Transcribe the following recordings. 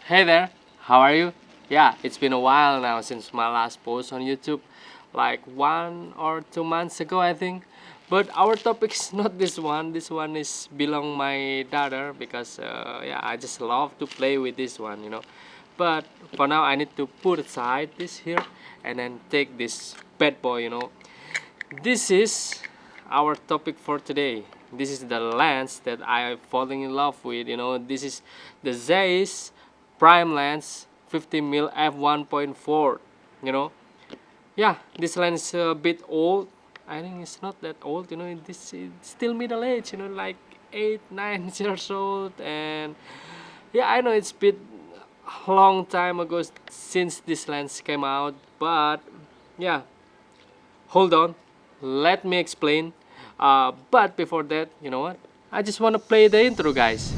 Hey there, how are you? Yeah, it's been a while now since my last post on YouTube, like 1 or 2 months ago, I think. But our topic is not this one. This one is belong my daughter because yeah, I just love to play with this one. But for now, I need to put aside this here and then take this bad boy. This is our topic for today. This is the lens that I am falling in love with. This is the Zeiss prime lens 50mm f1.4. you know yeah, this lens is a bit old. I think it's not that old. This is still middle age, like 8 9 years old. And yeah, I know it's bit long time ago since this lens came out, but yeah, hold on, let me explain. But before that, you know what, I just want to play the intro, guys.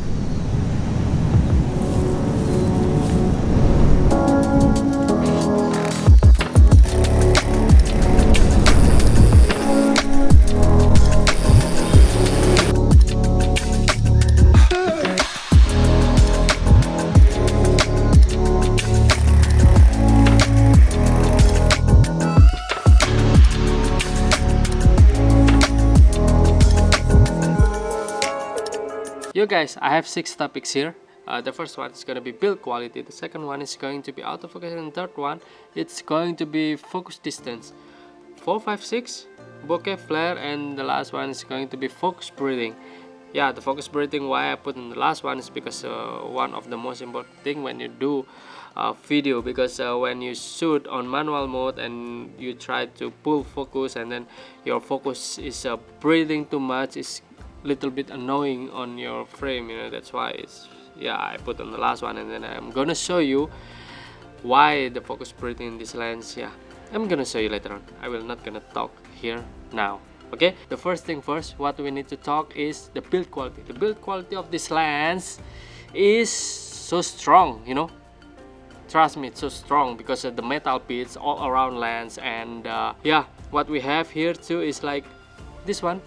You guys, I have 6 topics here. The first one is going to be build quality, the second one is going to be autofocus, and the third one it's going to be focus distance. 456 bokeh flare, and the last one is going to be focus breathing. Yeah, the focus breathing, why I put in the last one is because one of the most important thing when you do video, because when you shoot on manual mode and you try to pull focus and then your focus is breathing too much, is little bit annoying on your frame. That's why I put on the last one, and then I'm gonna show you why the focus breathing in this lens. Yeah, I'm gonna show you later on. I will not gonna talk here now. Okay, the first thing first, what we need to talk is the build quality. The build quality of this lens is so strong. Trust me, it's so strong because of the metal bits all around lens. And yeah, what we have here too is like this one.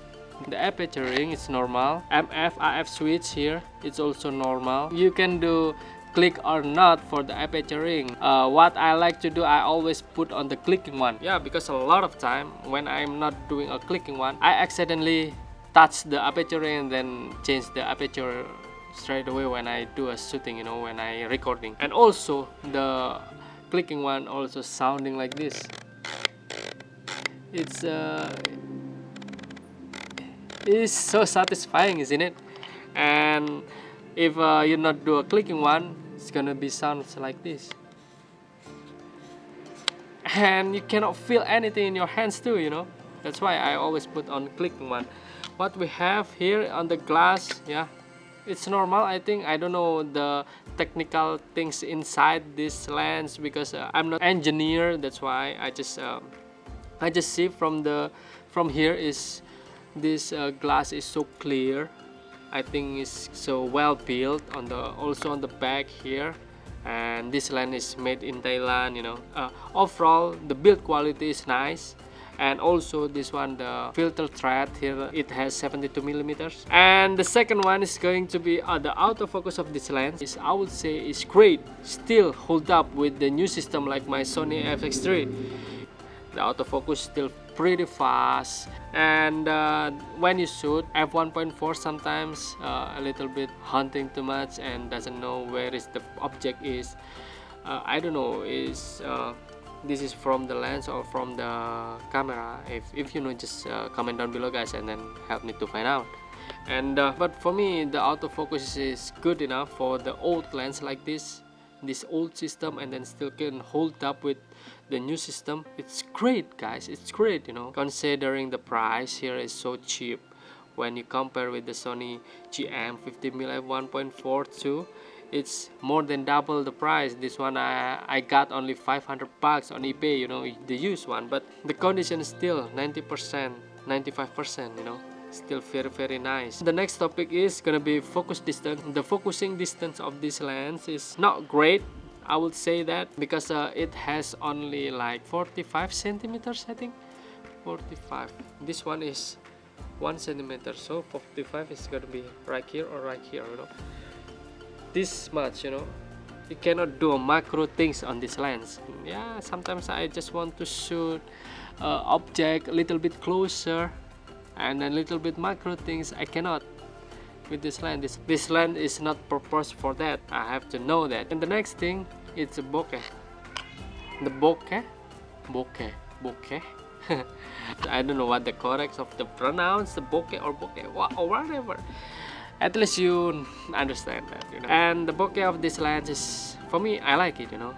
The aperture ring is normal. MF IF switch here, it's also normal. You can do click or not for the aperture ring. What I like to do, I always put on the clicking one. Yeah, because a lot of time when I'm not doing a clicking one, I accidentally touch the aperture ring and then change the aperture straight away when I do a shooting, when I recording. And also the clicking one also sounding like this. It's so satisfying, isn't it? And if you not do a clicking one, it's gonna be sounds like this, and you cannot feel anything in your hands too. That's why I always put on clicking one. What we have here on the glass, yeah, it's normal. I think I don't know the technical things inside this lens because I'm not engineer. That's why I just see from here is this glass is so clear. I think it's so well built on the also on the back here. And this lens is made in Thailand. Overall the build quality is nice. And also this one, the filter thread here, it has 72mm. And the second one is going to be the autofocus of this lens is, I would say, is great. Still hold up with the new system like my Sony FX3. The autofocus still pretty fast. And when you shoot f1.4, sometimes a little bit hunting too much and doesn't know where is the object is. I don't know is this is from the lens or from the camera. If you know, just comment down below, guys, and then help me to find out. And but for me, the autofocus is good enough for the old lens like this old system, and then still can hold up with the new system. It's great, guys, it's great. Considering the price here is so cheap when you compare with the Sony GM 50mm f1.4 too. It's more than double the price. This one I got only 500 bucks on eBay, the used one, but the condition is still 90%, 95%. Still very nice. The next topic is gonna be focus distance. The focusing distance of this lens is not great, I would say that, because it has only like 45 centimeters, I think 45. This one is 1 centimeter, so 45 is gonna be right here or right here. This much, You cannot do macro things on this lens. Yeah, sometimes I just want to shoot object a little bit closer and a little bit macro things. I cannot with this lens. This lens is not purpose for that. I have to know that. And the next thing, it's a bokeh. The bokeh. I don't know what the correct of the pronounce, the bokeh or whatever. At least you understand that, you know. And the bokeh of this lens is, for me, I like it, you know.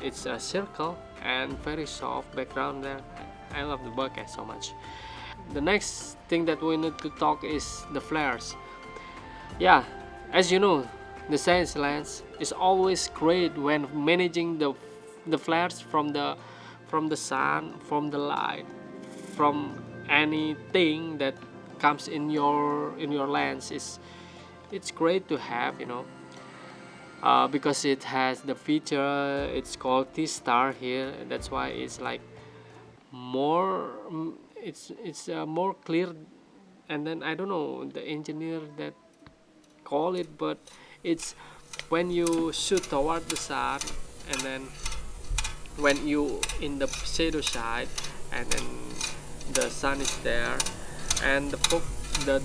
It's a circle and very soft background there. I love the bokeh so much. The next thing that we need to talk is the flares. Yeah, as you know, the science lens is always great when managing the flares from the sun, from the light, from anything that comes in your lens. It's great to have, you know, because it has the feature. It's called T-star here. That's why it's like more. It's more clear. And then I don't know the engineer that call it, but it's when you shoot toward the sun, and then when you in the shadow side, and then the sun is there, and the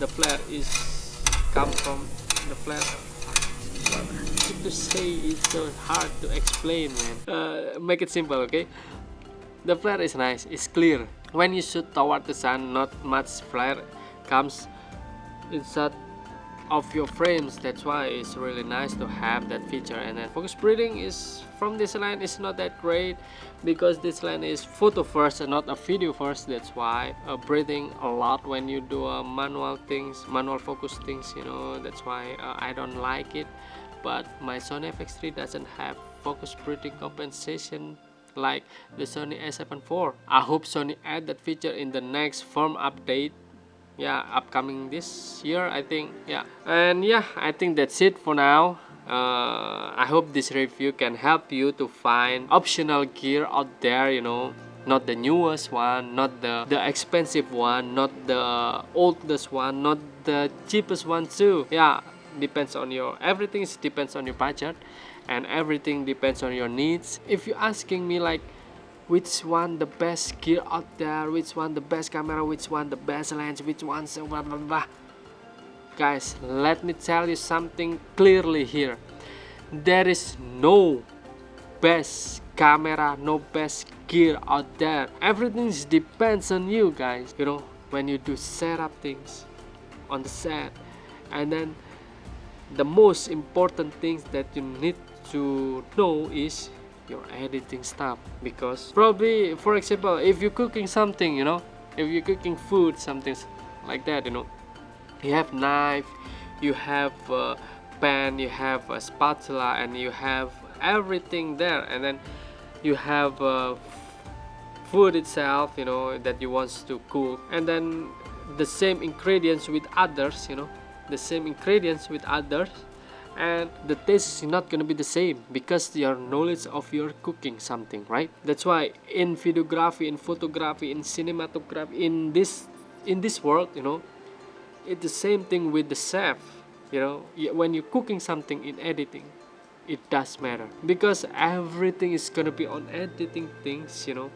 flare is come from the flare. To say it's so hard to explain, man. Make it simple, okay? The flare is nice, it's clear. When you shoot toward the sun, not much flare comes inside of your frames. That's why it's really nice to have that feature. And then focus breathing is from this lens is not that great, because this lens is photo first and not a video first. That's why breathing a lot when you do manual focus things, you know. That's why I don't like it. But my Sony FX3 doesn't have focus breathing compensation like the Sony A7 IV. I hope Sony add that feature in the next firm update. Yeah, upcoming this year, I think. Yeah, and yeah, I think that's it for now. I hope this review can help you to find optional gear out there, you know, not the newest one, not the expensive one, not the oldest one, not the cheapest one too. Yeah, depends on your everything depends on your budget, and everything depends on your needs. If you're asking me like which one the best gear out there, which one the best camera, which one the best lens, which one so blah blah blah, guys, let me tell you something clearly here. There is no best camera, no best gear out there. Everything depends on you guys, you know, when you do setup things on the set. And then the most important things that you need to know is your editing stuff. Because probably, for example, if you're cooking something, you know, if you're cooking food, something like that, you know, you have knife, you have a pan, you have a spatula, and you have everything there. And then you have food itself, you know, that you want to cook, and then the same ingredients with others, you know, the same ingredients with others, and the taste is not gonna be the same because your knowledge of your cooking something, right? That's why in videography, in photography, in cinematography, in this world, you know, it's the same thing with the chef. You know, when you're cooking something in editing, it does matter, because everything is gonna be on editing things, you know.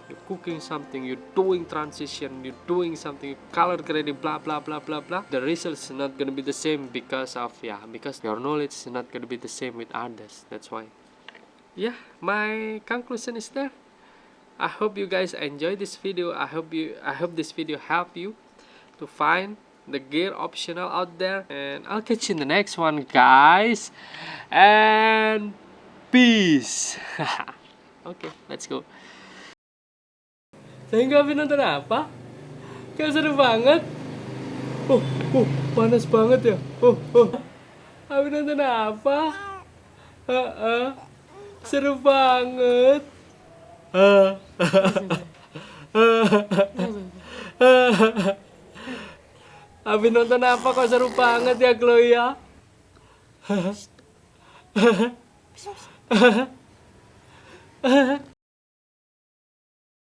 You're cooking something, you're doing transition, you're doing something, color grading, blah blah blah blah blah. The results is not gonna be the same because your knowledge is not gonna be the same with others. That's why. Yeah, my conclusion is there. I hope you guys enjoy this video. I hope this video helped you to find the gear optional out there, and I'll catch you in the next one, guys, and peace. Okay, let's go. Saya nggak nonton apa? Kayak seru banget. Panas banget ya. Abi nonton apa? Seru banget. Abi nonton apa kok seru banget ya, Chloe ya?